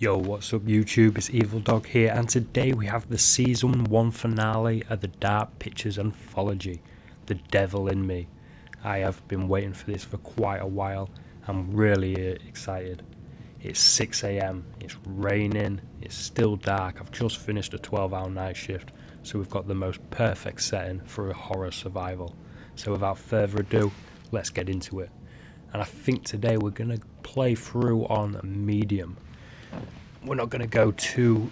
Yo, what's up YouTube? It's Evil Dog here, and today we have the Season 1 finale of the Dark Pictures Anthology, The Devil in Me. I have been waiting for this for quite a while. I'm really excited. It's 6 AM, it's raining, it's still dark. I've just finished a 12-hour night shift, so we've got the most perfect setting for a horror survival. So without further ado, let's get into it. And I think today we're going to play through on medium. We're not going to go too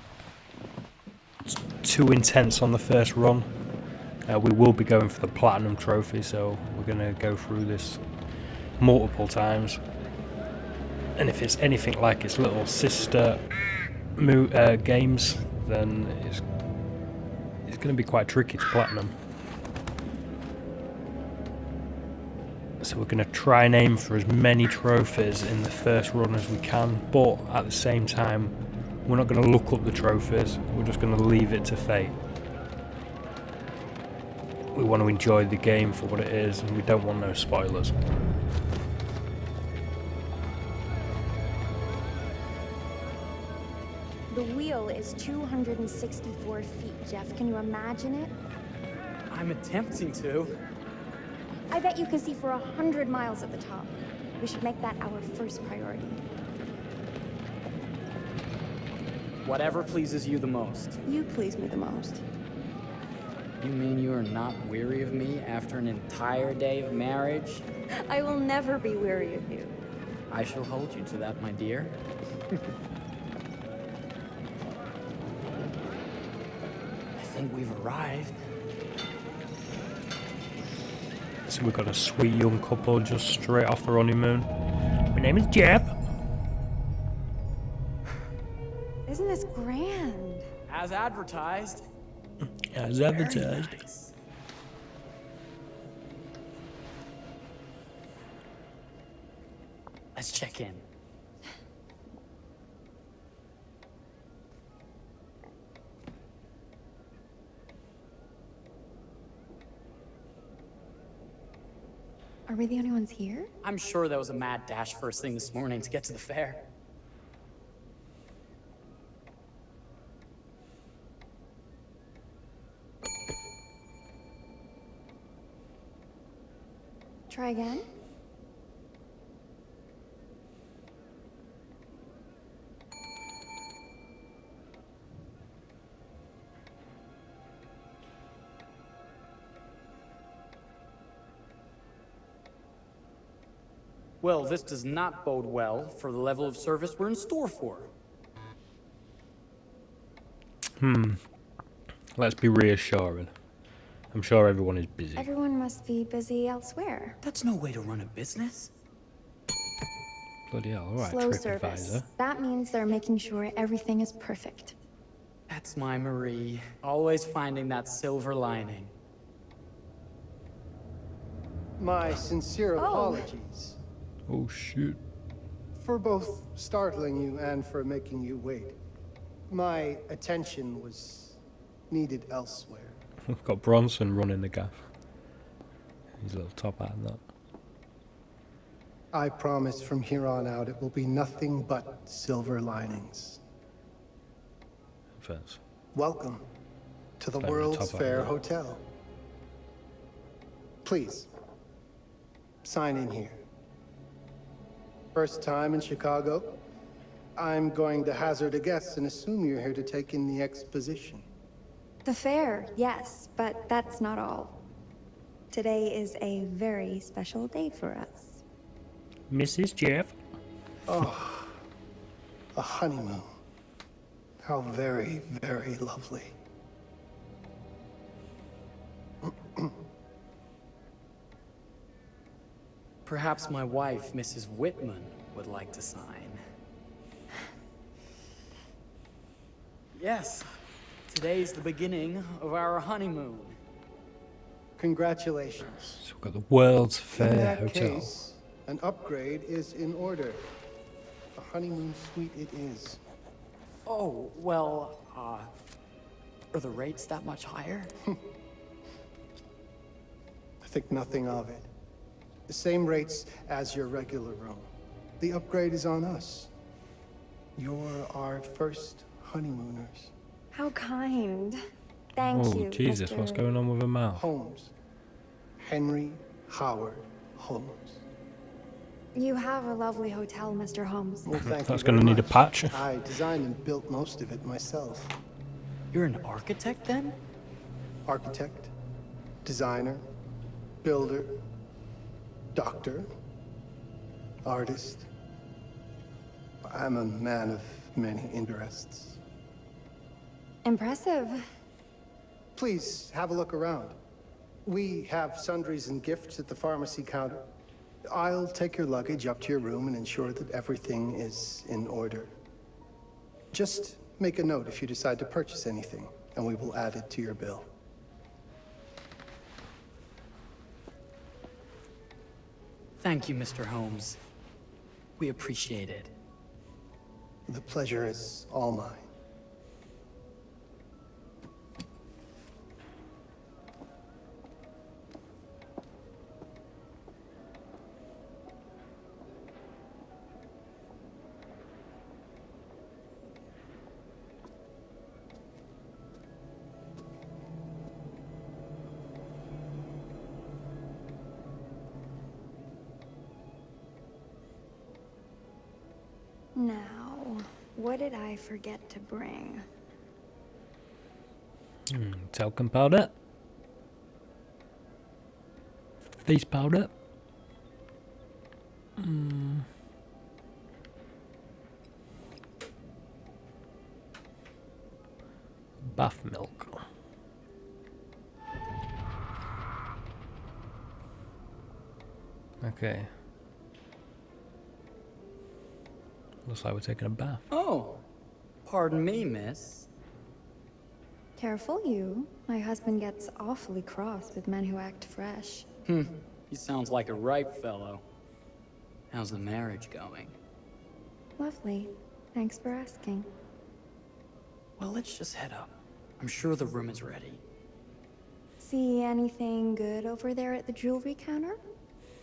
intense on the first run. We will be going for the platinum trophy, so we're going to go through this multiple times. And if it's anything like its little sister games, then it's going to be quite tricky to platinum. So we're going to try and aim for as many trophies in the first run as we can, but at the same time we're not going to look up the trophies, we're just going to leave it to fate. We want to enjoy the game for what it is, and we don't want no spoilers. The wheel is 264 feet, Jeff. Can you imagine it? I'm attempting to. I bet you can see for 100 miles at the top. We should make that our first priority. Whatever pleases you the most. You please me the most. You mean you are not weary of me after an entire day of marriage? I will never be weary of you. I shall hold you to that, my dear. I think we've arrived. So we've got a sweet young couple just straight off their honeymoon. My name is Jeb. Isn't this grand? As advertised. As advertised. Nice. Let's check in. Are we the only ones here? I'm sure there was a mad dash first thing this morning to get to the fair. Try again? Well, this does not bode well for the level of service we're in store for. Let's be reassuring. I'm sure everyone is busy. Everyone must be busy elsewhere. That's no way to run a business. Bloody hell, alright, Slow TripAdvisor. service. That means they're making sure everything is perfect. That's my Marie. Always finding that silver lining. My sincere apologies Oh shit. for both startling you and for making you wait. My attention was needed elsewhere. We've got Bronson running the gaff. His little top hat and that. I promise from here on out it will be nothing but silver linings. First. Welcome to the Very World's top Fair idea. Hotel. Please, sign in here. First time in Chicago? I'm going to hazard a guess and assume you're here to take in the exposition. The fair, yes, but that's not all. Today is a very special day for us. Mrs. Jeff. Oh, a honeymoon. How very, very lovely. Perhaps my wife, Mrs. Whitman, would like to sign. Yes, today's the beginning of our honeymoon. Congratulations. So we've got the World's In Fair that Hotel. case, an upgrade is in order. A honeymoon suite it is. Oh, well, are the rates that much higher? I think nothing of it. The same rates as your regular room. The upgrade is on us. You're our first honeymooners. How kind. Thank Oh, you, Jesus, what's Mr. going on with her mouth? Holmes. Henry Howard Holmes. You have a lovely hotel, Mr. Holmes. Well, thank you That's very gonna need a much. patch. I designed and built most of it myself. You're an architect then? Architect, designer, builder, doctor, artist. I'm a man of many interests. Impressive. Please have a look around. We have sundries and gifts at the pharmacy counter. I'll take your luggage up to your room and ensure that everything is in order. Just make a note if you decide to purchase anything, and we will add it to your bill. Thank you, Mr. Holmes. We appreciate it. The pleasure is all mine. Now, what did I forget to bring? Talcum powder. Face powder. Bath milk. Okay. Looks like we're taking a bath. Oh, pardon me, miss. Careful, you. My husband gets awfully cross with men who act fresh. He sounds like a ripe fellow. How's the marriage going? Lovely. Thanks for asking. Well, let's just head up. I'm sure the room is ready. See anything good over there at the jewelry counter?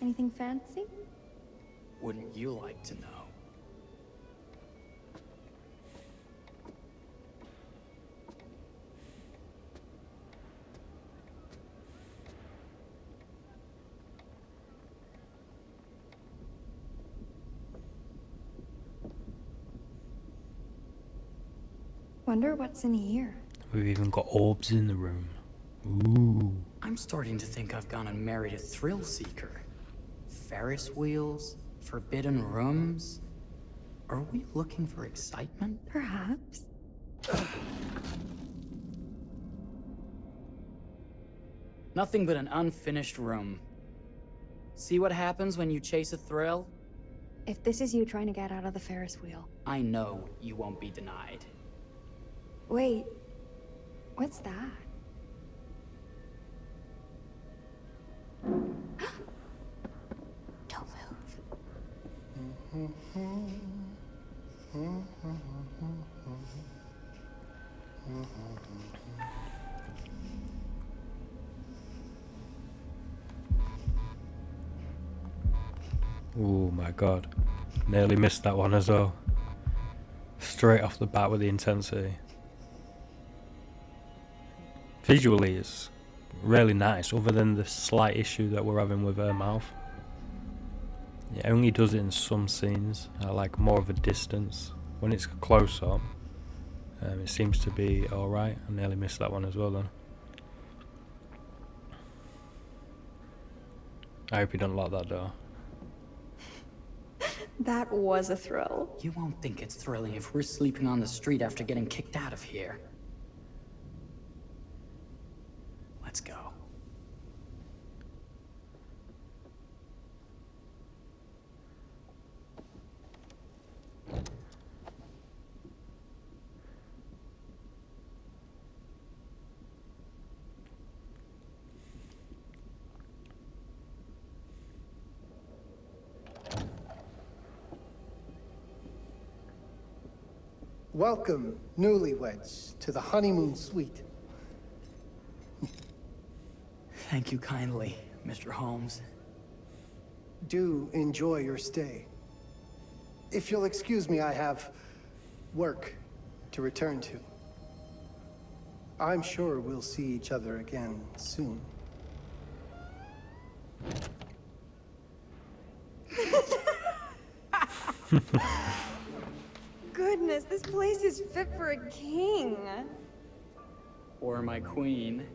Anything fancy? Wouldn't you like to know? Wonder what's in here. We've even got orbs in the room. Ooh. I'm starting to think I've gone and married a thrill seeker. Ferris wheels, forbidden rooms. Are we looking for excitement? Perhaps. Nothing but an unfinished room. See what happens when you chase a thrill? If this is you trying to get out of the Ferris wheel. I know you won't be denied. Wait. What's that? Don't move. Oh my god. Nearly missed that one as well. Straight off the bat with the intensity. Visually it's really nice, other than the slight issue that we're having with her mouth. It only does it in some scenes. I like more of a distance. When it's close up, it seems to be alright. I nearly missed that one as well then. I hope you don't lock that door. That was a thrill. You won't think it's thrilling if we're sleeping on the street after getting kicked out of here. Let's go. Welcome, newlyweds, to the honeymoon suite. Thank you kindly, Mr. Holmes. Do enjoy your stay. If you'll excuse me, I have work to return to. I'm sure we'll see each other again soon. Goodness, this place is fit for a king. Or my queen.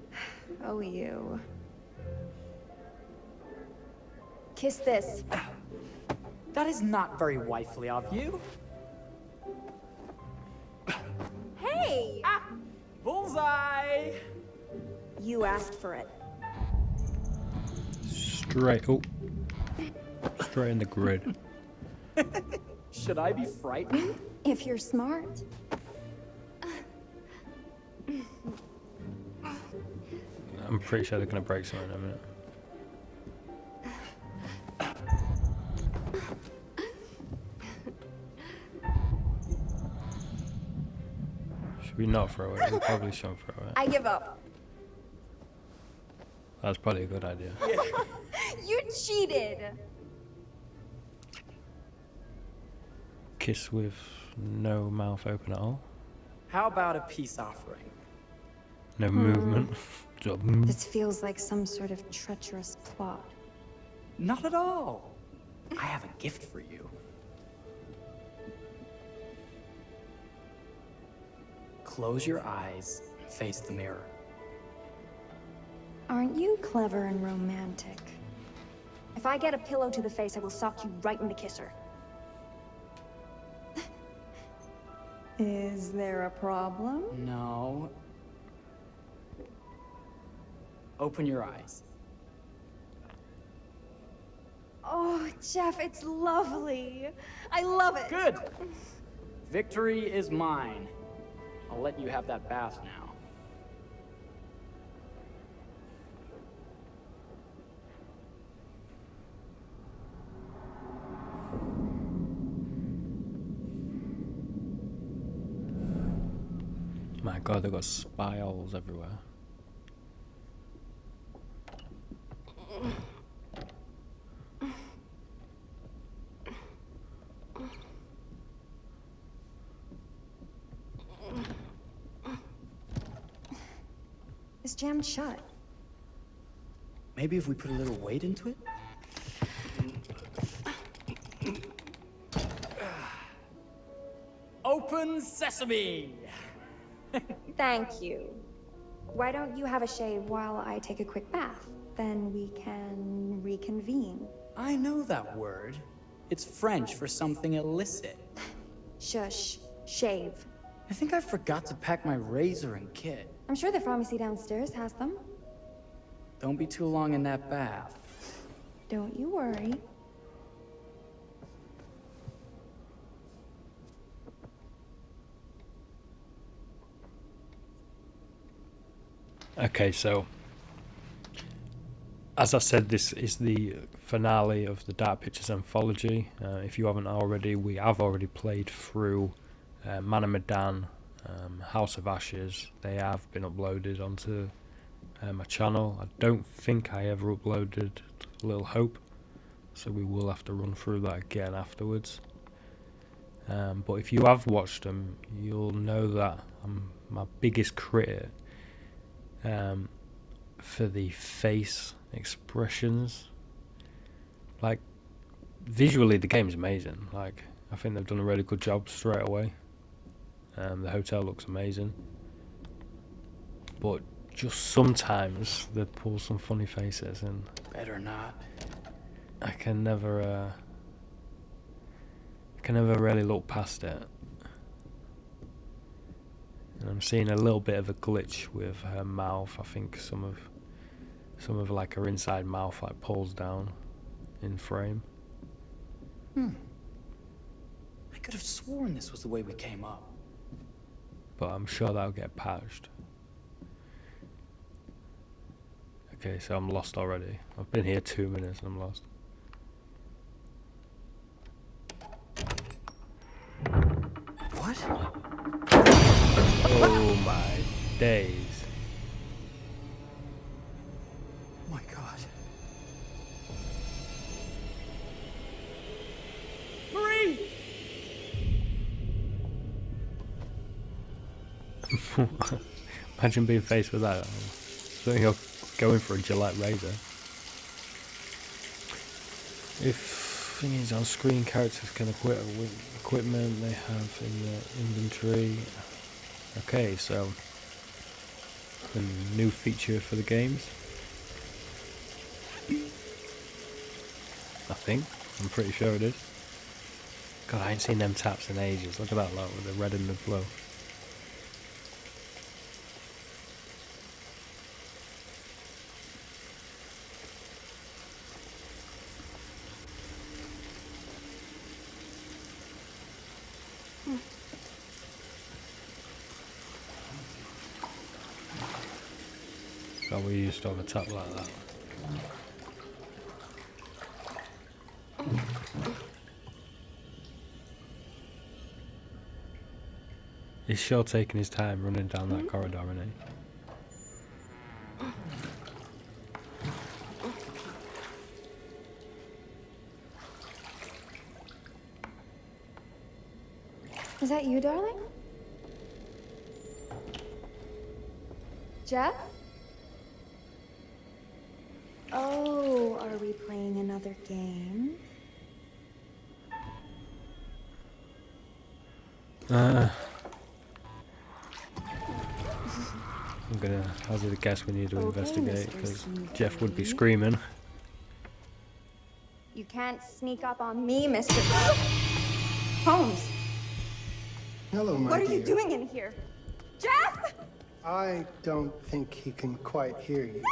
Oh, you. Kiss this. That is not very wifely of you. Hey! Bullseye! You asked for it. Straight in the grid. Should I be frightened? If you're smart. I'm pretty sure they're gonna break something in a minute. Should we not throw it? We probably shouldn't throw it. I give up. That's probably a good idea. You cheated! Kiss with no mouth open at all. How about a peace offering? No movement. Just, This feels like some sort of treacherous plot. Not at all. I have a gift for you. Close your eyes and face the mirror. Aren't you clever and romantic? If I get a pillow to the face, I will sock you right in the kisser. Is there a problem? No. Open your eyes. Oh, Jeff, it's lovely. I love it. Good. Victory is mine. I'll let you have that bath now. my god, they've got spirals everywhere. It's jammed shut. Maybe if we put a little weight into it? Open sesame! Thank you. Why don't you have a shave while I take a quick bath? Then we can reconvene. I know that word. It's French for something illicit. Shush. Shave. I think I forgot to pack my razor and kit. I'm sure the pharmacy downstairs has them. Don't be too long in that bath. Don't you worry. Okay, so as I said, this is the finale of the Dark Pictures Anthology. If you haven't already, we have already played through Man of Medan, House of Ashes. They have been uploaded onto my channel. I don't think I ever uploaded Little Hope, so we will have to run through that again afterwards. But if you have watched them, you'll know that I'm my biggest critic for the face expressions. Like, visually the game's amazing. Like, I think they've done a really good job straight away. The hotel looks amazing, but just sometimes they pull some funny faces and Better not. I can never really look past it. And I'm seeing a little bit of a glitch with her mouth. I think some of like her inside mouth like pulls down in frame. I could have sworn this was the way we came up. But I'm sure that'll get patched. Okay, so I'm lost already. I've been here 2 minutes and I'm lost. What? Oh my days. Oh my god. Marie! Imagine being faced with that. So you're going for a Gillette razor. If things on screen, characters can equip with equipment they have in their inventory. Okay, so a new feature for the games. I think. I'm pretty sure it is. God, I ain't seen them taps in ages. Look at that lot with the red and the blue. God, we used to have a tap like that. He's sure taking his time running down that corridor, isn't he? Is that you, darling? Jeff? Oh, are we playing another game? I'm gonna hazard a guess we need to Okay, investigate Mr. because Sneaky. Jeff would be screaming. You can't sneak up on me, Mr. Holmes. Hello, my What are dear. you doing in here? Jeff! I don't think he can quite hear you.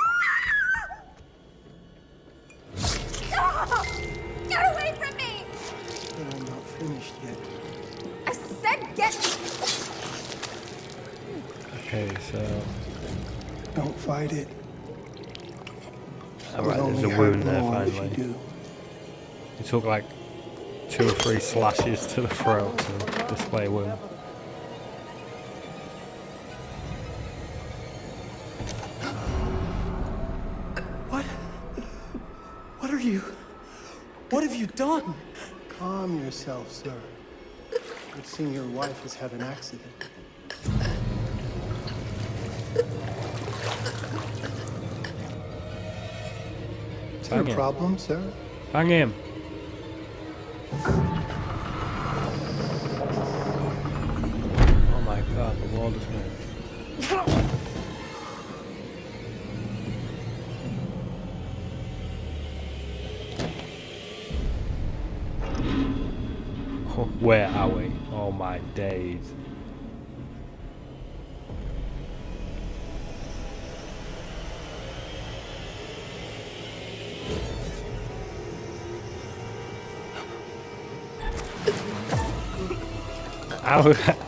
Ah! Get away from me! But I'm not finished yet. I said get... Okay, so Don't fight it. alright, It'll there's a only wound hurt there more if finally. you do. He took like 2 or 3 slashes to the throat to display a wound. What are you? What have you done? Calm yourself, sir. I've seen your wife has had an accident. Is there Bang a him. problem, sir? Bang him! Oh my god, the wall just moved. Oh, where are we? Oh my days.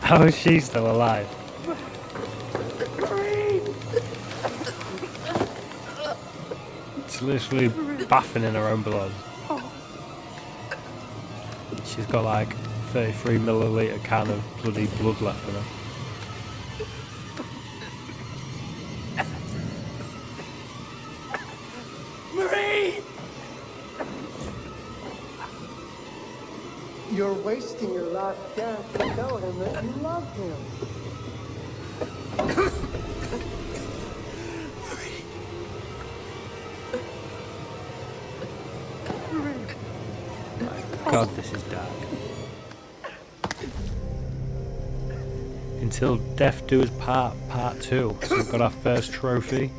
How is she still alive? She's literally bathing in her own blood. She's got like 33 milliliter can of bloody blood left in her. Marie! You're wasting your last chance to tell him that you love him. God, this is dark. Until Death Do Us Part 2. So we've got our first trophy.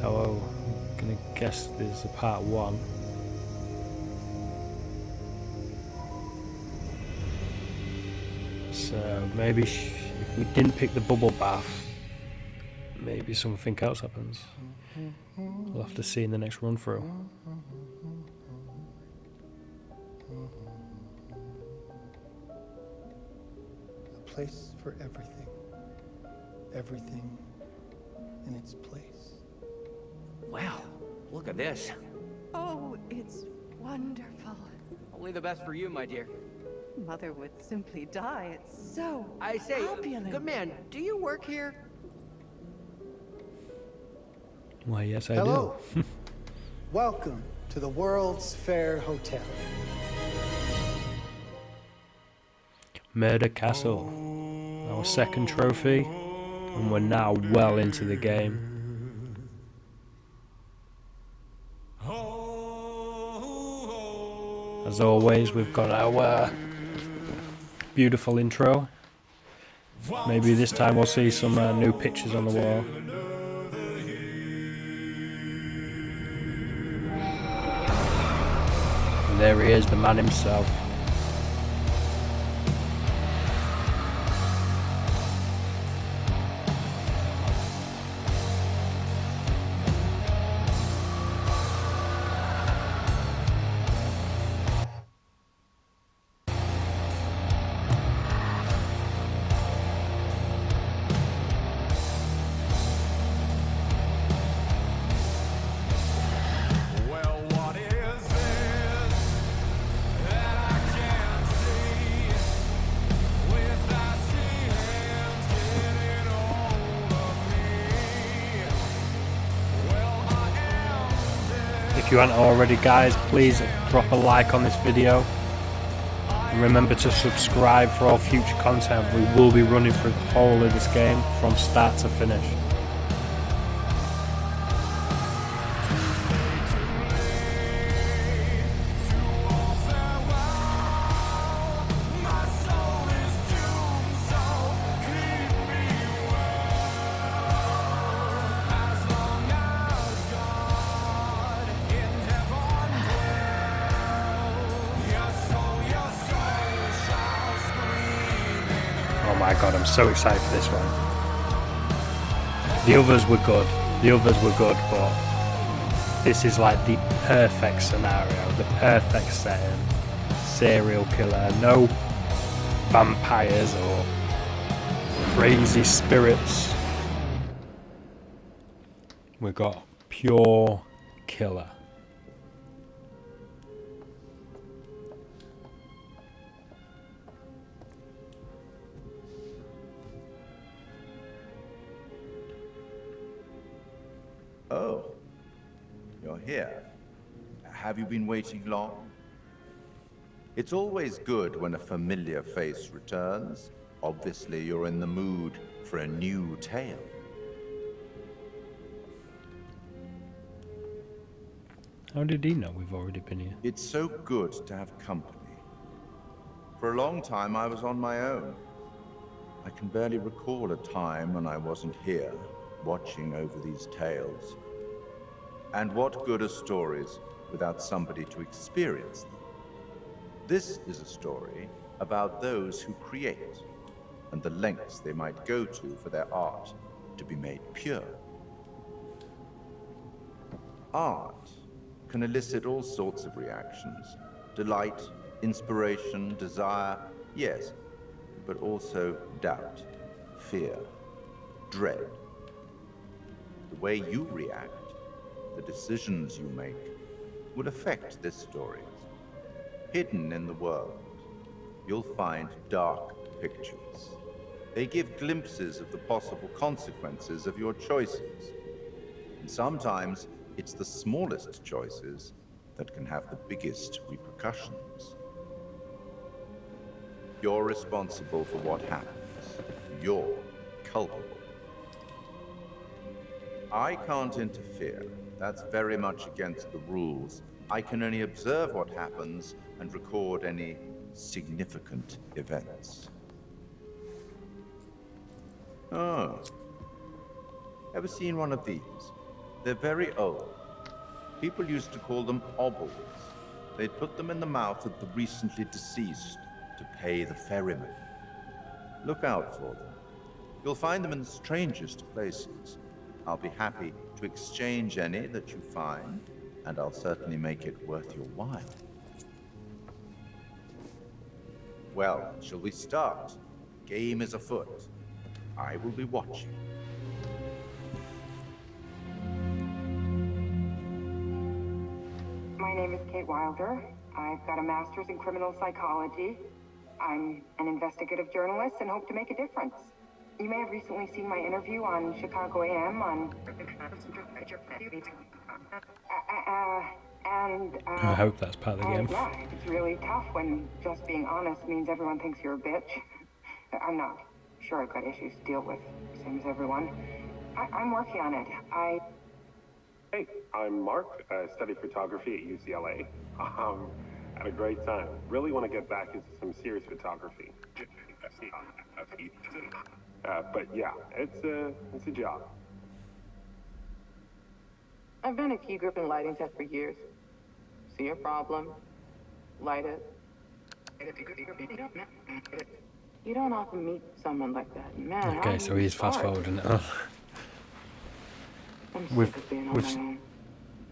So I'm gonna guess there's a part 1. So maybe if we didn't pick the bubble bath, maybe something else happens. We'll have to see in the next run through. A place for everything. Everything in its place. Wow, look at this. Oh, it's wonderful. Only the best for you, my dear. Mother would simply die. It's so I say, opulent. good man, do you work here? Why, yes, I Hello. do. Welcome to the World's Fair Hotel. Murder Castle, our second trophy, and we're now well into the game. As always, we've got our beautiful intro. Maybe this time we'll see some new pictures on the wall. And there he is, the man himself. If you haven't already, guys, please drop a like on this video. And remember to subscribe for all future content. We will be running through the whole of this game from start to finish. Oh my god, I'm so excited for this one. The others were good, but this is like the perfect scenario, the perfect setting. Serial killer, no vampires or crazy spirits. We got pure killer. Oh, you're here. Have you been waiting long? It's always good when a familiar face returns. Obviously, you're in the mood for a new tale. How did he know we've already been here? It's so good to have company. For a long time, I was on my own. I can barely recall a time when I wasn't here, watching over these tales. And what good are stories without somebody to experience them? This is a story about those who create, and the lengths they might go to for their art to be made pure. Art can elicit all sorts of reactions. Delight, inspiration, desire, yes, but also doubt, fear, dread. The way you react, the decisions you make, will affect this story. Hidden in the world, you'll find dark pictures. They give glimpses of the possible consequences of your choices. And sometimes it's the smallest choices that can have the biggest repercussions. You're responsible for what happens. You're culpable. I can't interfere. That's very much against the rules. I can only observe what happens and record any significant events. Oh. Ever seen one of these? They're very old. People used to call them obbles. They'd put them in the mouth of the recently deceased to pay the ferryman. Look out for them. You'll find them in the strangest places. I'll be happy to exchange any that you find, and I'll certainly make it worth your while. Well, shall we start? Game is afoot. I will be watching. My name is Kate Wilder. I've got a master's in criminal psychology. I'm an investigative journalist and hope to make a difference. You may have recently seen my interview on Chicago AM on... And, I hope that's part of the game. yeah, it's really tough when just being honest means everyone thinks you're a bitch. I'm not. Sure, I've got issues to deal with, same as everyone. I'm working on it. Hey, I'm Mark. I study photography at UCLA. Had a great time. Really want to get back into some serious photography. But yeah, it's a job. I've been a key grip and lighting tech for years. See a problem, light it. You don't often meet someone like that. Man, Okay, so he's fast forwarding it. Oh. I'm With- sick of being on with- my own.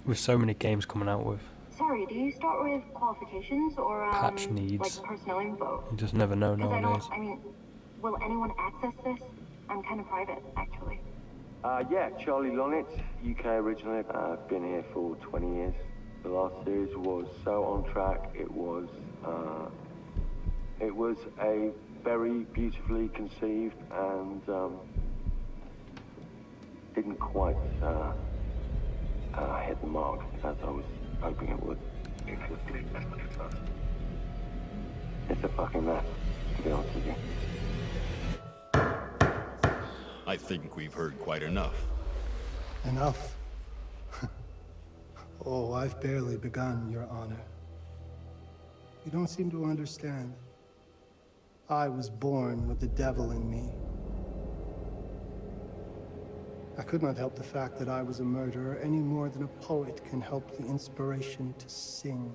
With so many games coming out with Sorry, do you start with qualifications or, patch needs, like personal info? you just never know Because nowadays. will anyone access this? I'm kind of private, actually. Yeah, Charlie Lonitz, UK originally. I've been here for 20 years. The last series was so on track. It was a very beautifully conceived and didn't quite hit the mark as I was hoping it would. It's a fucking mess, to be honest with you. I think we've heard quite enough. Enough. Oh, I've barely begun, Your Honor. You don't seem to understand. I was born with the devil in me. I could not help the fact that I was a murderer any more than a poet can help the inspiration to sing.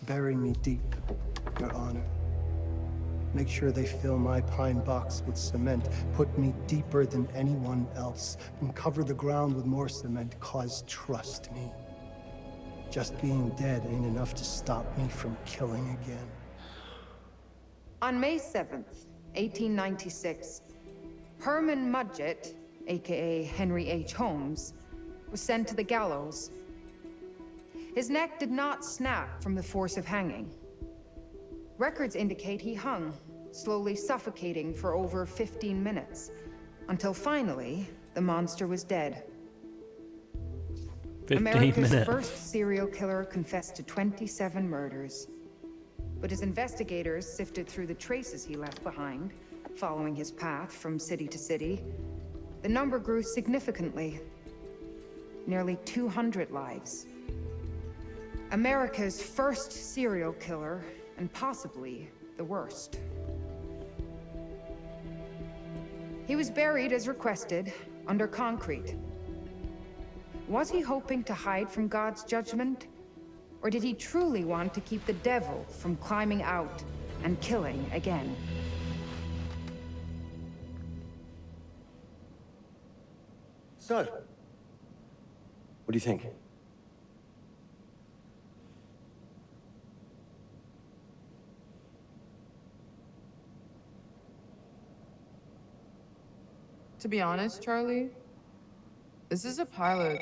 Bury me deep, Your Honor. Make sure they fill my pine box with cement. Put me deeper than anyone else. And cover the ground with more cement, 'cause trust me, just being dead ain't enough to stop me from killing again. On May 7th, 1896, Herman Mudgett, aka Henry H. Holmes, was sent to the gallows. His neck did not snap from the force of hanging. Records indicate he hung, slowly suffocating for over 15 minutes, until finally, the monster was dead. 15 America's minutes. first serial killer confessed to 27 murders. But as investigators sifted through the traces he left behind, following his path from city to city, the number grew significantly. Nearly 200 lives. America's first serial killer, and possibly the worst. He was buried as requested, under concrete. Was he hoping to hide from God's judgment? Or did he truly want to keep the devil from climbing out and killing again? So, what do you think? To be honest, Charlie, this is a pilot.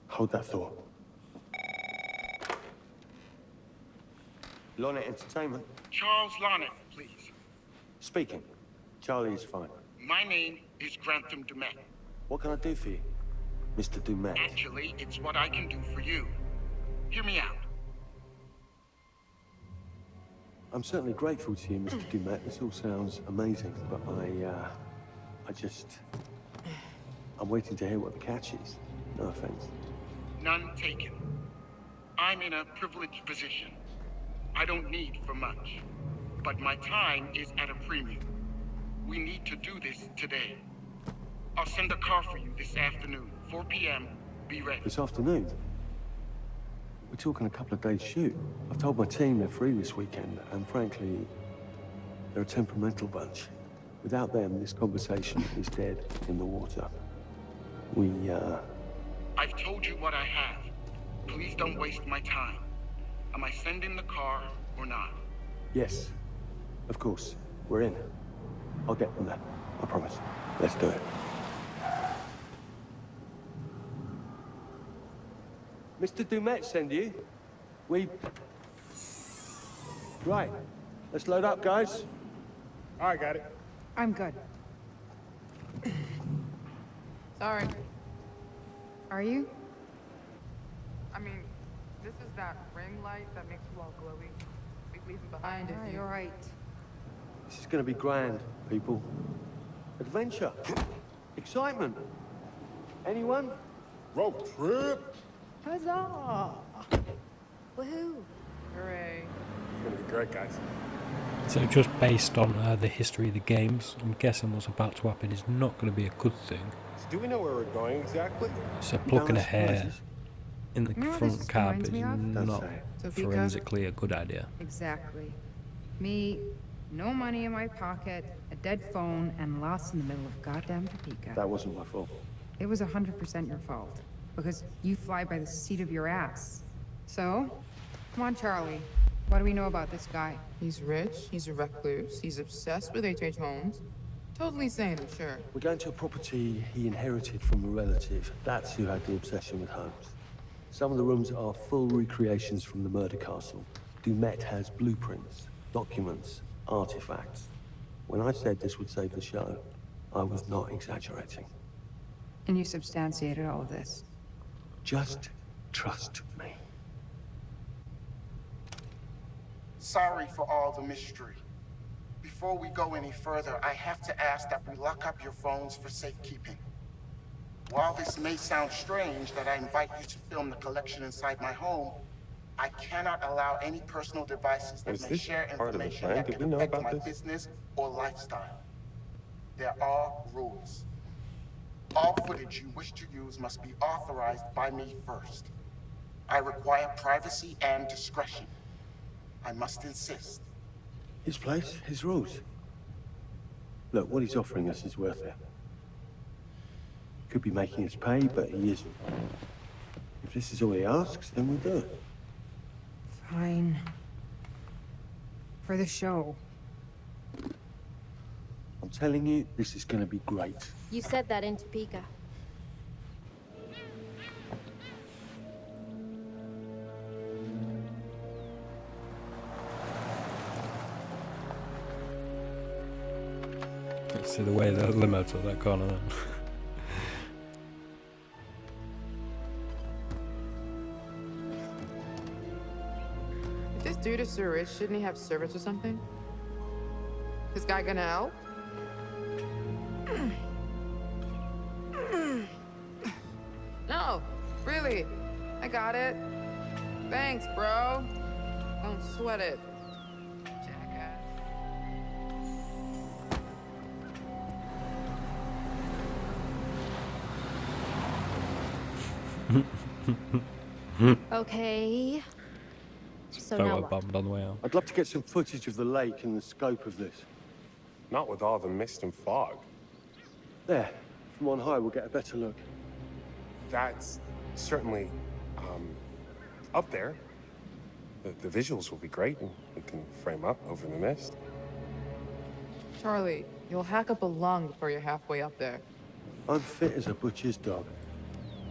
Hold that thought. Lonnet Entertainment. Charles Lonnet, please. Speaking. Charlie is fine. My name is Grantham Dumet. What can I do for you, Mr. Dumet? Actually, it's what I can do for you. Hear me out. I'm certainly grateful to you, Mr. Dumet. This all sounds amazing, but I'm waiting to hear what the catch is. No offense. None taken. I'm in a privileged position. I don't need for much, but my time is at a premium. We need to do this today. I'll send a car for you this afternoon, 4 p.m. Be ready. This afternoon? We're talking a couple of days shoot. I've told my team they're free this weekend, and frankly, they're a temperamental bunch. Without them, this conversation is dead in the water. I've told you what I have. Please don't waste my time. Am I sending the car or not? Yes, of course. We're in. I'll get them there. I promise. Let's do it. Mr. Dumet send you? Right. Let's load up, guys. I got it. I'm good. Sorry. Are you? This is that ring light that makes you all glowy. We leave it behind if you... You're right. This is going to be grand, people. Adventure. Excitement. Anyone? Road trip. Huzzah! Woohoo! Hooray. It's gonna be great, guys. So just based on the history of the games, I'm guessing what's about to happen is not going to be a good thing. So do we know where we're going exactly? So plucking a hair in the You know what front this cab reminds is me of? not Topeka? forensically a good idea. Exactly. Me, no money in my pocket, a dead phone, and lost in the middle of goddamn Topeka. That wasn't my fault. It was 100% your fault. Because you fly by the seat of your ass. So, come on, Charlie. What do we know about this guy? He's rich, he's a recluse, he's obsessed with H.H. Holmes. Totally sane, I'm sure. We're going to a property he inherited from a relative. That's who had the obsession with Holmes. Some of the rooms are full recreations from the murder castle. Dumet has blueprints, documents, artifacts. When I said this would save the show, I was not exaggerating. And you substantiated all of this. Just trust me. Sorry for all the mystery. Before we go any further, I have to ask that we lock up your phones for safekeeping. While this may sound strange that I invite you to film the collection inside my home, I cannot allow any personal devices that Was may this share part of the information plan? that Did can we know affect about my this? business or lifestyle. There are rules. All footage you wish to use must be authorized by me first. I require privacy and discretion. I must insist. His place, his rules. Look, what he's offering us is worth it. Could be making us pay, but he isn't. If this is all he asks, then we'll do it. Fine. For the show. I'm telling you, this is gonna be great. You said that in Topeka. See the way the limo took that corner then. If this dude is so rich, shouldn't he have servants or something? This guy gonna help? No, really. I got it. Thanks, bro. Don't sweat it. Jackass. Okay. So Photo now what? bombed on the way out. I'd love to get some footage of the lake and the scope of this. Not with all the mist and fog. There, from on high, we'll get a better look. That's certainly, up there. The visuals will be great, and we can frame up over the mist. Charlie, you'll hack up a lung before you're halfway up there. I'm fit as a butcher's dog.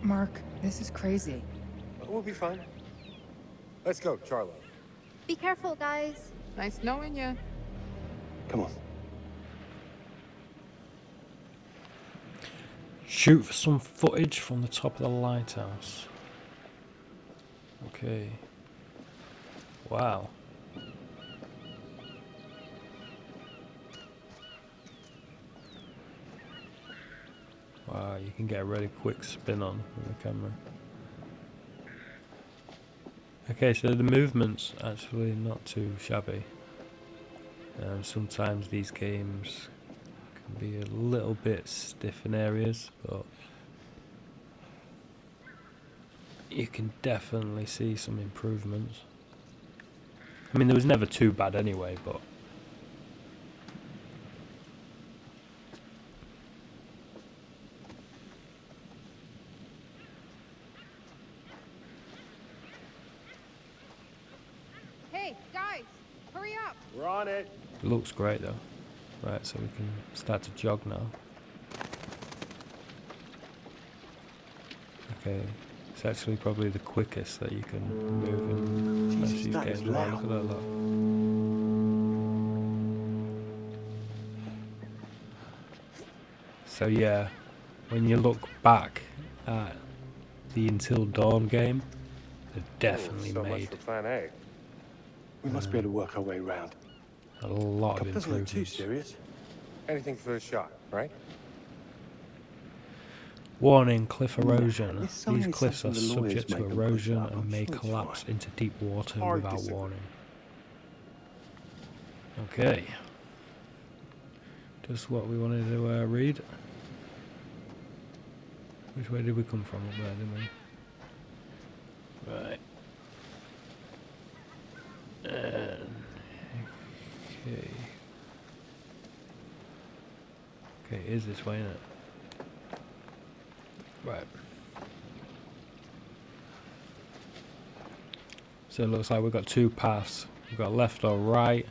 Mark, this is crazy. We'll be fine. Let's go, Charlie. Be careful, guys. Nice knowing you. Come on. Shoot for some footage from the top of the lighthouse. Okay. Wow. Wow, you can get a really quick spin on with the camera. Okay, so the movement's actually not too shabby. Sometimes these games can be a little bit stiff in areas, but you can definitely see some improvements. I mean, there was never too bad anyway, but Hey, guys! Hurry up! We're on it. it looks great though. Right, so we can start to jog now. Okay, it's actually probably the quickest that you can move in most of these that is games. Wow, look at that lot. So yeah, when you look back at the Until Dawn game, They've definitely so much made for Plan A. We must be able to work our way around. a lot of Doesn't look too improvements. serious. Anything for a shot, right? Warning, cliff erosion. It's These only cliffs are something the lawyers subject to make them push erosion up. and I'm may sure it's collapse fine. into deep water Hard without disagree. warning. Okay. Just what we wanted to read. Which way did we come from up there, didn't we? Right. Okay. Okay, it is this way, isn't it? Right. So it looks like we've got two paths. We've got left or right.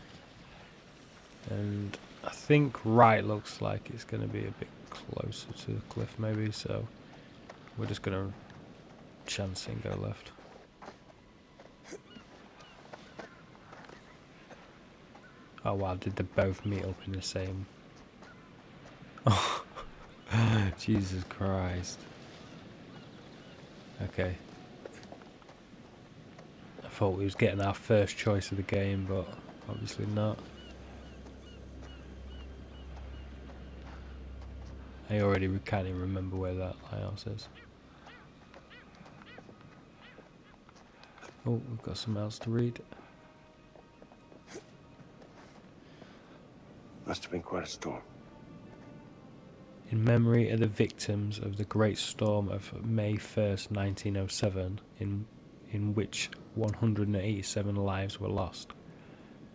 And I think right looks like it's going to be a bit closer to the cliff maybe, so we're just going to chance and go left. Oh wow, did they both meet up in the same... Oh, Jesus Christ. Okay. I thought we was getting our first choice of the game, but obviously not. I already can't even remember where that lighthouse is. Oh, we've got something else to read. Must have been quite a storm. In memory of the victims of the Great Storm of May 1st, 1907, in which 187 lives were lost,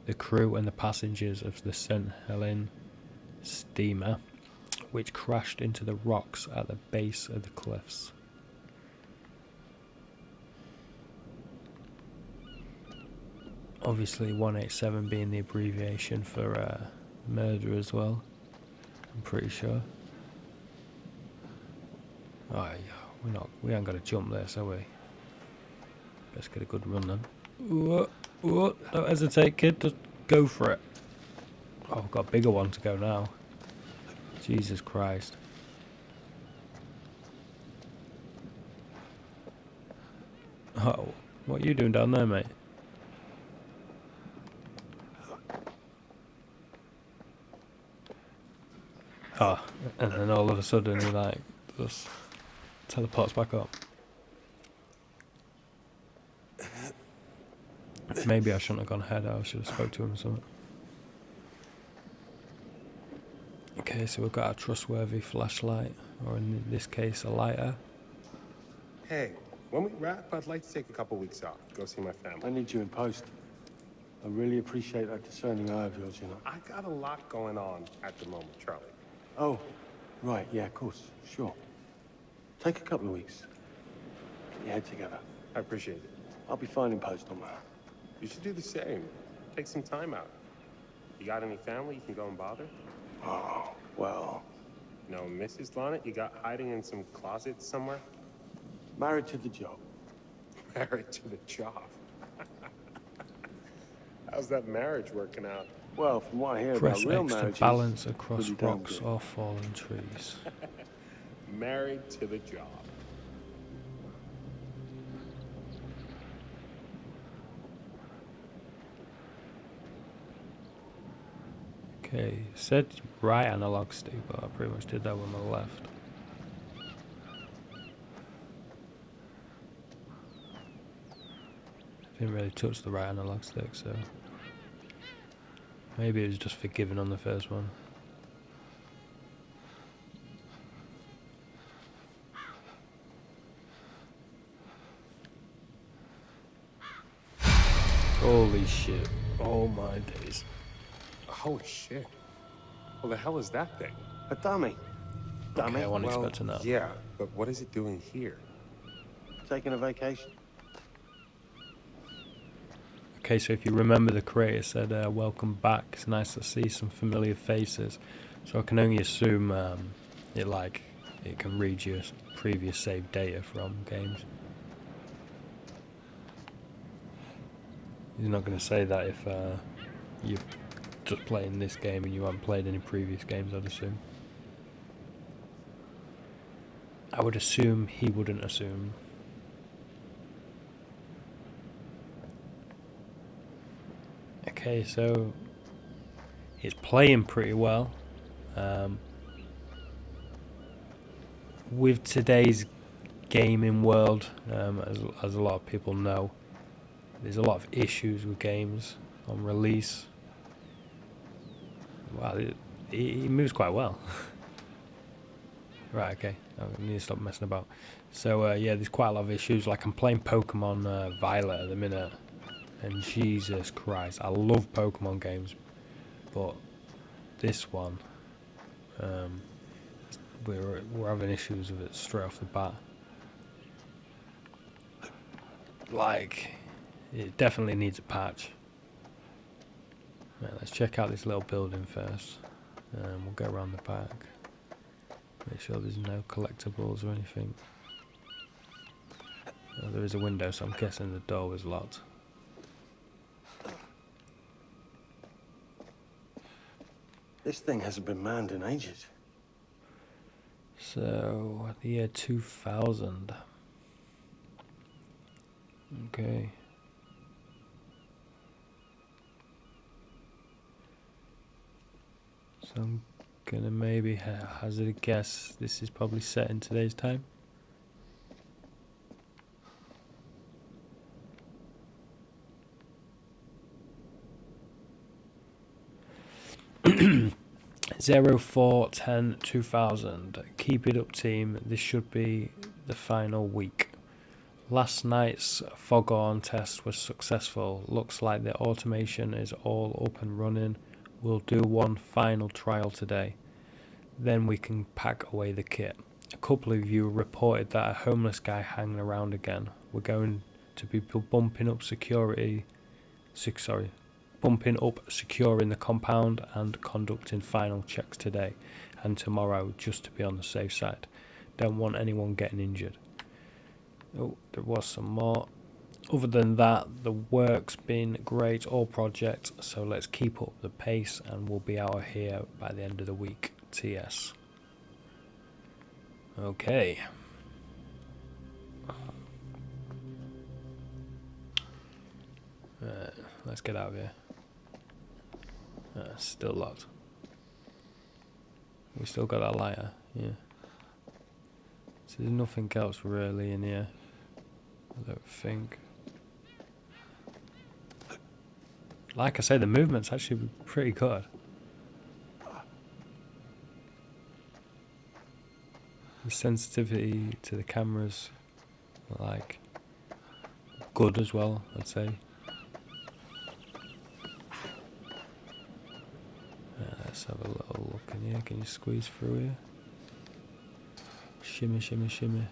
the crew and the passengers of the St. Helena steamer, which crashed into the rocks at the base of the cliffs. Obviously 187 being the abbreviation for murder as well, I'm pretty sure. Oh, we ain't got to jump there, so we. Let's get a good run then. Whoa, whoa, don't hesitate, kid, just go for it. Oh, I've got a bigger one to go now. Jesus Christ. Oh, what are you doing down there, mate? Oh, and then all of a sudden he like just teleports back up. Maybe I shouldn't have gone ahead, I should have spoke to him or something. Okay, so we've got a trustworthy flashlight, or in this case a lighter. Hey, when we wrap, I'd like to take a couple weeks off. Go see my family. I need you in post. I really appreciate that discerning eye of yours, you know. I got a lot going on at the moment, Charlie. Oh, right, yeah, of course, sure. Take a couple of weeks. Get your head together. I appreciate it. I'll be fine in post on that. You should do the same. Take some time out. You got any family you can go and bother? Oh, well... No, Mrs. Lonnet, you got hiding in some closet somewhere? Married to the job. Married to the job. How's that marriage working out? Well, from what I hear Press about real X to marriages... balance across pretty damn rocks good. or fallen trees. Married to the job. Okay, said right analog stick, but I pretty much did that on the left. Didn't really touch the right analog stick, so maybe it was just forgiven on the first one. Holy shit. Oh my days. Holy shit. What the hell is that thing? A dummy. Dummy? Okay, I wasn't Well, expecting that. yeah, but what is it doing here? Taking a vacation. Okay, so if you remember, the creator said, welcome back, it's nice to see some familiar faces. So I can only assume it can read your previous saved data from games. He's not going to say that if you're just playing this game and you haven't played any previous games, I'd assume. I would assume he wouldn't assume. Okay, so it's playing pretty well. With today's gaming world, as a lot of people know, there's a lot of issues with games on release. Wow, it moves quite well. Right, okay, I need to stop messing about. So yeah, there's quite a lot of issues. Like I'm playing Pokemon Violet at the minute, and Jesus Christ, I love Pokemon games, but this one, we're having issues with it straight off the bat. Like, it definitely needs a patch. Right, let's check out this little building first. We'll go around the back. Make sure there's no collectibles or anything. Oh, there is a window, so I'm guessing the door was locked. This thing hasn't been manned in ages. So, the year 2000. Okay. So I'm gonna maybe hazard a guess. This is probably set in today's time. Zero 04 10 2000. Keep it up, team. This should be the final week. Last night's foghorn test was successful. Looks like the automation is all up and running. We'll do one final trial today. Then we can pack away the kit. A couple of you reported that a homeless guy hanging around again. We're going to be bumping up security. Bumping up securing the compound and conducting final checks today and tomorrow just to be on the safe side. Don't want anyone getting injured. Oh, there was some more. Other than that, the work's been great all project, so let's keep up the pace and we'll be out of here by the end of the week. TS. Okay. Let's get out of here. Still locked. We still got our lighter, yeah. So there's nothing else really in here, I don't think. Like I say, the movement's actually pretty good. The sensitivity to the cameras, like, good as well, I'd say. Let's have a little look in here. Can you squeeze through here? Shimmy, shimmy, shimmy.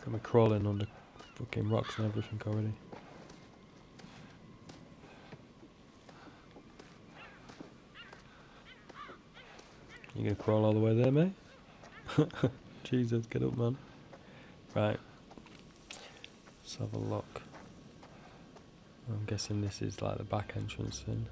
Got me crawling under fucking rocks and everything already. You gonna crawl all the way there, mate? Jesus, get up, man. Right. Let's have a look. I'm guessing this is like the back entrance thing.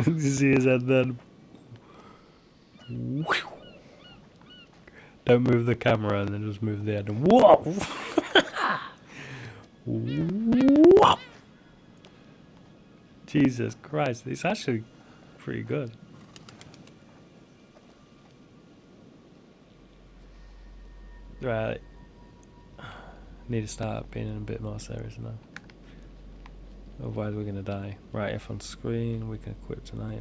You see his head then? Don't move the camera and then just move the head and whoa! Whoa! Jesus Christ, it's actually pretty good. Right. Need to start being a bit more serious now. Otherwise we're gonna die. Right, if on screen we can equip tonight.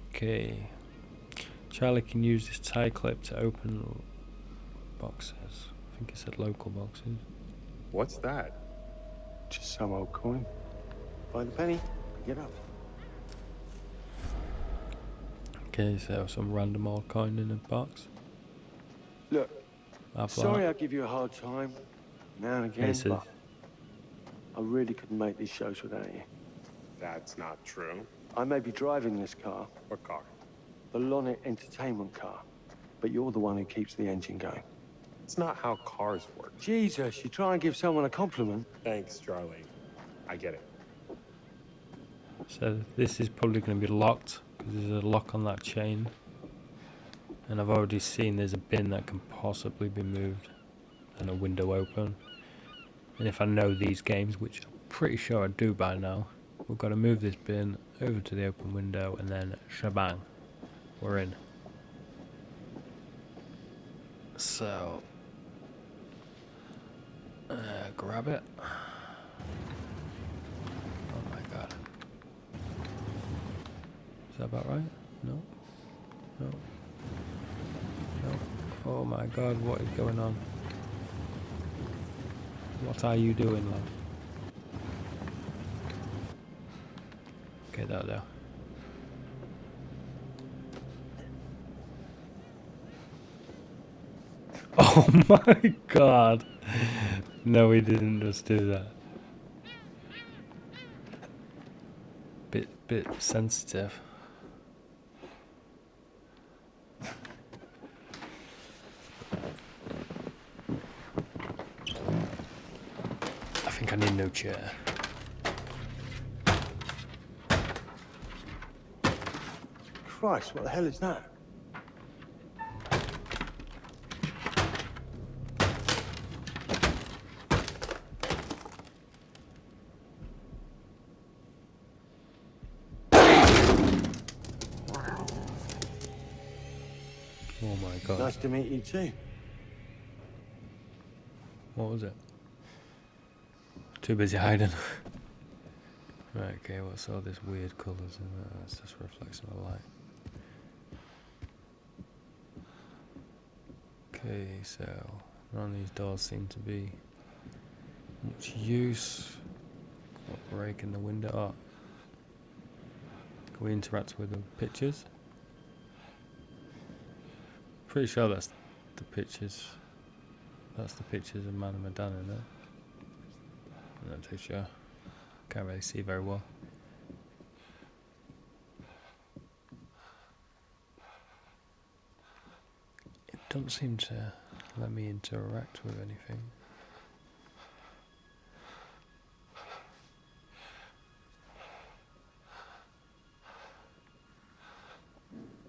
Okay. Charlie can use this tie clip to open boxes. I think it said local boxes. What's that? Just some old coin. Find the penny, get up. Okay, so some random old coin in a box. Look, Sorry I give you a hard time now and again, Cases. but I really couldn't make these shows without you. That's not true. I may be driving this car. What car? The Lonnet Entertainment car. But you're the one who keeps the engine going. It's not how cars work. Jesus, you try and give someone a compliment. Thanks, Charlie. I get it. So this is probably going to be locked because there's a lock on that chain. And I've already seen there's a bin that can possibly be moved and a window open. And if I know these games, which I'm pretty sure I do by now, we've got to move this bin over to the open window and then shebang, we're in. So, grab it. Oh my god. Is that about right? No? No? No? Oh my god, what is going on? What are you doing, lad? Okay, there. Oh my god! No, we didn't just do that. Bit sensitive. I think I need a new chair. Christ, what the hell is that? Oh my god. Nice to meet you too. What was it? Too busy hiding. Right, okay, what's all this weird colours in there? That's just reflection of light. Okay, so none of these doors seem to be much use. Got a break in the window. Oh. Can we interact with the pictures? Pretty sure that's the pictures. That's the pictures of Madame Madonna, isn't it? I'm not too sure. Can't really see very well. It doesn't seem to let me interact with anything.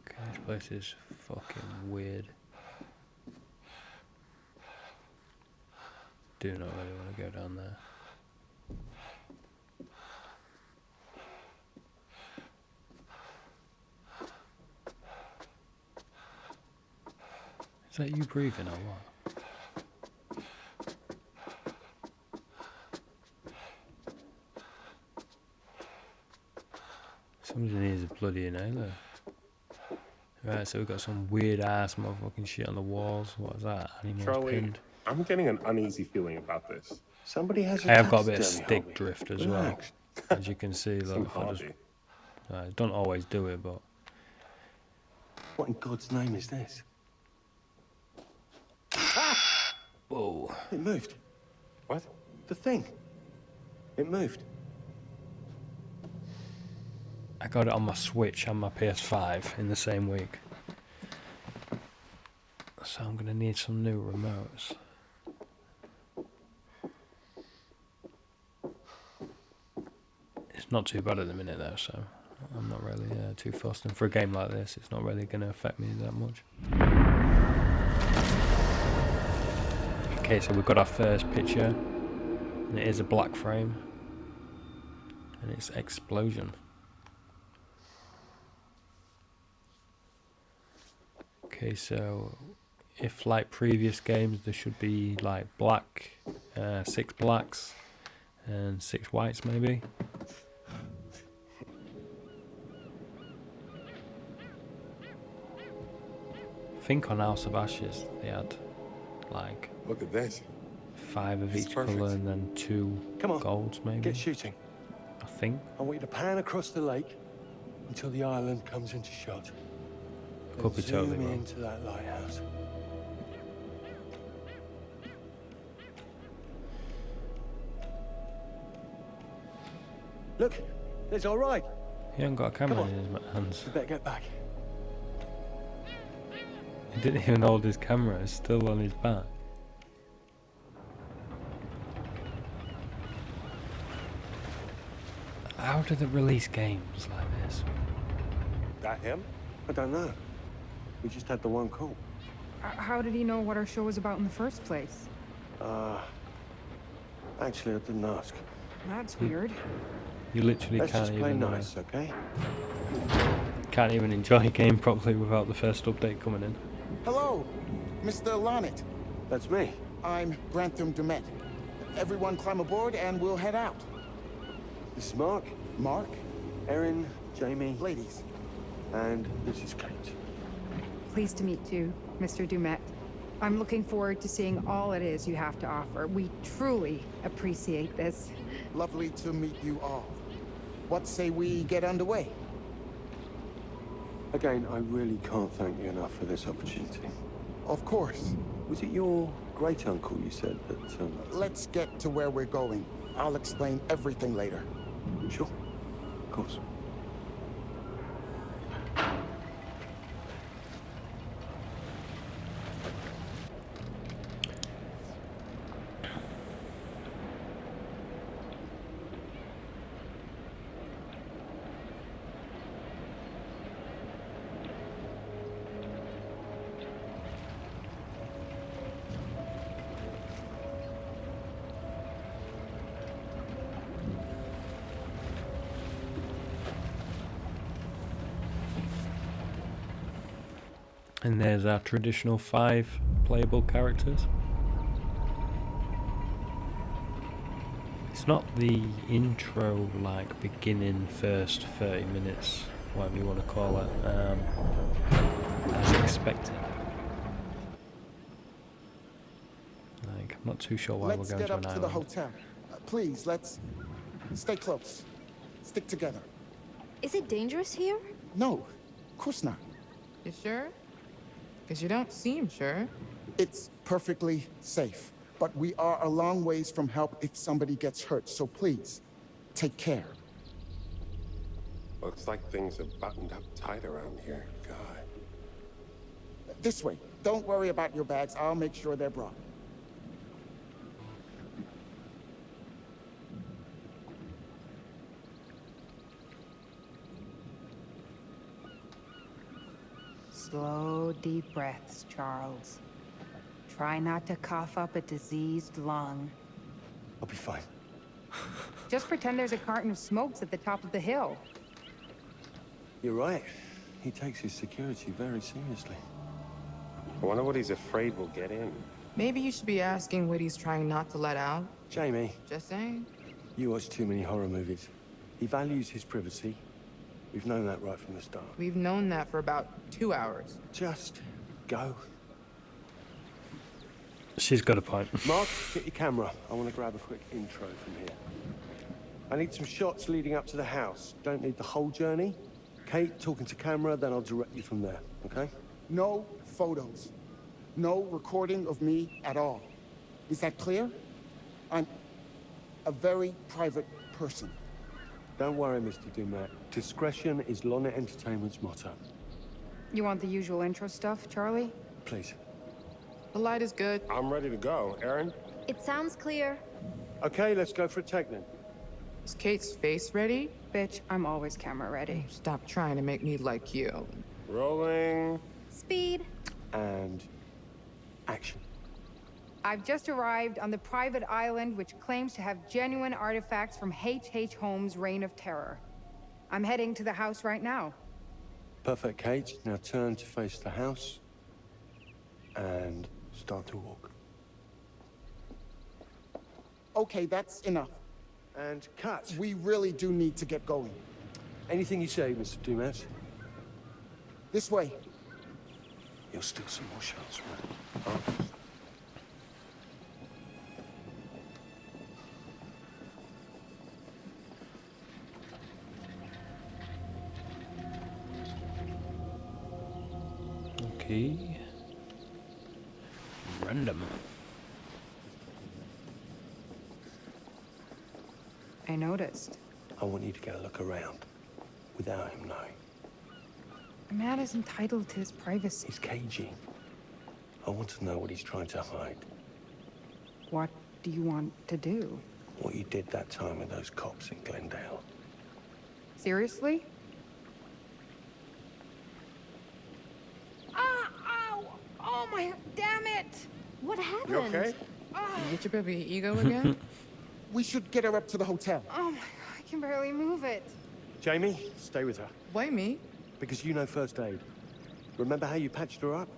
Okay, this place is fucking weird. Do not really want to go down there. Is that you breathing or what? Somebody needs a bloody inhaler. Right, so we've got some weird ass motherfucking shit on the walls. What is that? Animals Charlie, pinned. I'm getting an uneasy feeling about this. Somebody has I have got a bit of taxidermy stick hobby. drift as Relax. well. As you can see, Some look, I just hobby. don't always do it, but What in God's name is this? whoa. It moved. What? The thing. It moved. I got it on my Switch and my PS5 in the same week. So I'm gonna need some new remotes. It's not too bad at the minute though, so I'm not really too fussed. And for a game like this, it's not really gonna affect me that much. Okay, so we've got our first picture, and it is a black frame, and it's explosion. Okay, so if like previous games, there should be like black, 6 blacks, and 6 whites maybe. I think on House of Ashes they had like Look at this. 5 of It's each perfect. colour and then 2 Come on, golds maybe. get shooting. I think. I want you to pan across the lake until the island comes into shot. Could be Then totally zoom wrong. into that lighthouse. Look, it's all right. He hasn't got a camera in his hands. You better get back. He didn't even hold his camera, it's still on his back. How do they release games like this? That him? I don't know. We just had the one call. How did he know what our show was about in the first place? Actually, I didn't ask. That's weird. You literally Let's can't just play even nice, okay? can't even enjoy a game properly without the first update coming in. Hello, Mr. Lonnet. That's me. I'm Grantham Dumet. Everyone climb aboard and we'll head out. This is Mark. Mark? Erin, Jamie. Ladies. And this is Kate. Pleased to meet you, Mr. Dumet. I'm looking forward to seeing all it is you have to offer. We truly appreciate this. Lovely to meet you all. What say we get underway? Again, I really can't thank you enough for this opportunity. Of course. Was it your great-uncle you said that... Let's get to where we're going. I'll explain everything later. Sure. Of course. And there's our traditional 5 playable characters. It's not the intro, like beginning first 30 minutes, whatever you want to call it, as expected. Like, I'm not too sure why Let's we're going get to up an to the island. hotel. Please, let's stay close. Stick together. Is it dangerous here? No, of course not. You sure? Because you don't seem sure. It's perfectly safe, but we are a long ways from help if somebody gets hurt, so please, take care. Looks like things are buttoned up tight around here. God. This way. Don't worry about your bags. I'll make sure they're brought. Slow, deep breaths, Charles. Try not to cough up a diseased lung. I'll be fine. Just pretend there's a carton of smokes at the top of the hill. You're right. He takes his security very seriously. I wonder what he's afraid will get in. Maybe you should be asking what he's trying not to let out. Jamie. Just saying. You watch too many horror movies. He values his privacy. We've known that right from the start. We've known that for about 2 hours. Just go. She's got a point. Mark, get your camera. I want to grab a quick intro from here. I need some shots leading up to the house. Don't need the whole journey. Kate, talking to camera, then I'll direct you from there, okay? No photos. No recording of me at all. Is that clear? I'm a very private person. Don't worry, Mr. Dumet. Discretion is Lonnet Entertainment's motto. You want the usual intro stuff, Charlie? Please. The light is good. I'm ready to go. Erin? It sounds clear. Okay, let's go for a take then. Is Kate's face ready? Bitch, I'm always camera ready. Stop trying to make me like you. Rolling. Speed. And action. I've just arrived on the private island which claims to have genuine artifacts from H.H. Holmes' Reign of Terror. I'm heading to the house right now. Perfect, Kate. Now turn to face the house. And start to walk. Okay, that's enough. And cut. We really do need to get going. Anything you say, Mr. Dumet. This way. You'll steal some more shots, right? Oh. Okay. Random. I noticed. I want you to get a look around without him knowing. A man is entitled to his privacy. He's cagey. I want to know what he's trying to hide. What do you want to do? What you did that time with those cops in Glendale. Seriously? Ah! Ow! Oh my... Damn it! What happened? You okay? You get your baby ego again? We should get her up to the hotel. Oh my God, I can barely move it. Jamie, stay with her. Why me? Because you know first aid. Remember how you patched her up?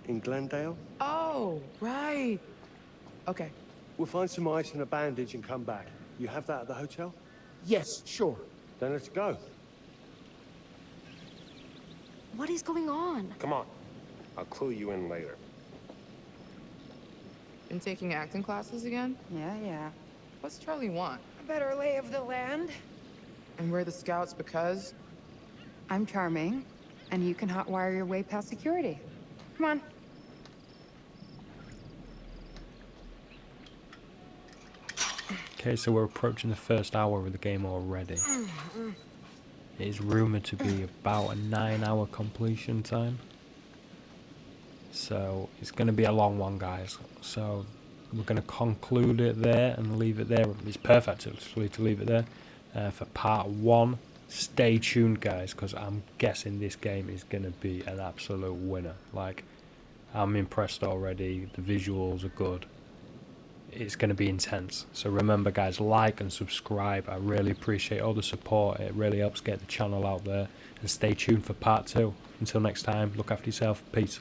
In Glendale? Oh, right. Okay. We'll find some ice and a bandage and come back. You have that at the hotel? Yes, sure. Then let's go. What is going on? Come on. I'll clue you in later. Been taking acting classes again? Yeah. What's Charlie want? A better lay of the land. And we're the scouts because? I'm charming, and you can hotwire your way past security. Come on. Okay, so we're approaching the first hour of the game already. It is rumoured to be about a 9-hour completion time. So it's going to be a long one, guys. So we're going to conclude it there and leave it there. It's perfect actually to leave it there for part 1. Stay tuned, guys, because I'm guessing this game is going to be an absolute winner. Like, I'm impressed already. The visuals are good. It's going to be intense. So remember, guys, like and subscribe. I really appreciate all the support. It really helps get the channel out there. And stay tuned for part 2. Until next time, look after yourself. Peace.